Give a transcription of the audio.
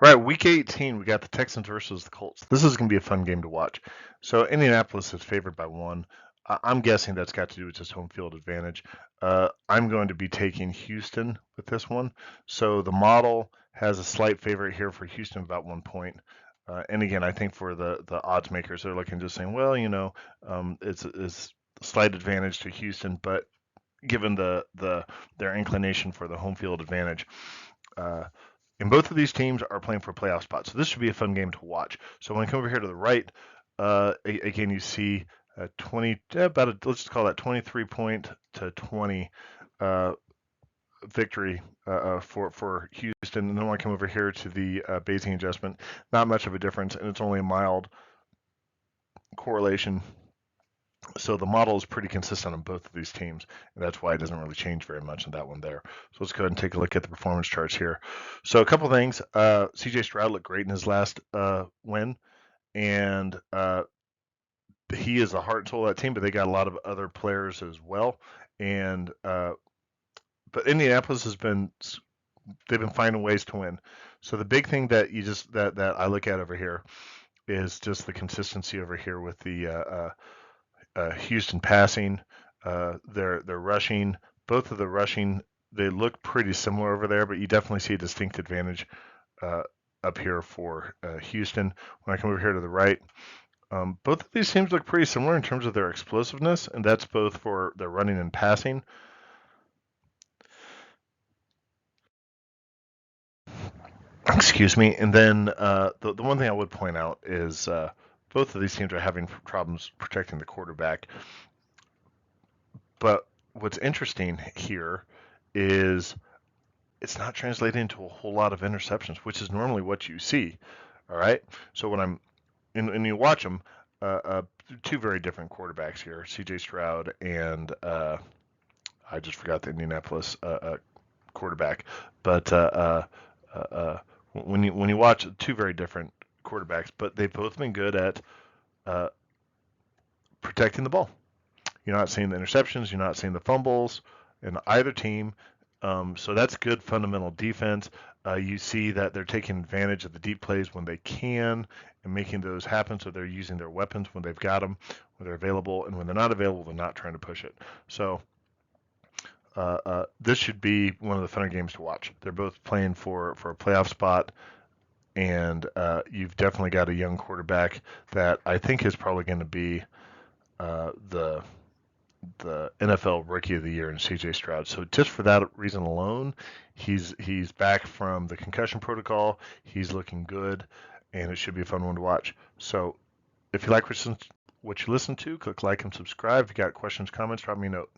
Right, week 18, we got the Texans versus the Colts. This is going to be a fun game to watch. So Indianapolis is favored by 1. I'm guessing that's got to do with just home field advantage. I'm going to be taking Houston with this one. So the model has a slight favorite here for Houston, about 1 point. And again, I think for the odds makers, they're looking just saying, well, it's a slight advantage to Houston, but given their inclination for the home field advantage. And both of these teams are playing for a playoff spot, so this should be a fun game to watch. So when I come over here to the right, again you see 20, let's just call that 23 point to 20 victory for Houston. And then when I come over here to the Bayesian adjustment, not much of a difference, and it's only a mild correlation. So the model is pretty consistent on both of these teams, and that's why it doesn't really change very much in that one there. So let's go ahead and take a look at the performance charts here. So a couple things. CJ Stroud looked great in his last win, and he is the heart and soul of that team, but they got a lot of other players as well. And but Indianapolis they've been finding ways to win. So the big thing that that I look at over here is just the consistency over here with the Houston passing, their rushing, both of the rushing, they look pretty similar over there, but you definitely see a distinct advantage up here for Houston. When I come over here to the right, both of these teams look pretty similar in terms of their explosiveness, and that's both for their running and passing. Excuse me. And then the one thing I would point out is both of these teams are having problems protecting the quarterback. But what's interesting here is it's not translating into a whole lot of interceptions, which is normally what you see. All right. So when you watch them, two very different quarterbacks here, C.J. Stroud and I just forgot the Indianapolis quarterback. But when you watch two very different quarterbacks, but they've both been good at protecting the ball. You're not seeing the interceptions. You're not seeing the fumbles in either team. So that's good fundamental defense. You see that they're taking advantage of the deep plays when they can and making those happen. So they're using their weapons when they've got them, when they're available, and when they're not available, they're not trying to push it. So this should be one of the funner games to watch. They're both playing for a playoff spot, and you've definitely got a young quarterback that I think is probably going to be the NFL Rookie of the Year in C.J. Stroud. So just for that reason alone, he's back from the concussion protocol. He's looking good, and it should be a fun one to watch. So if you like what you listen to, click like and subscribe. If you got questions, comments, drop me a note.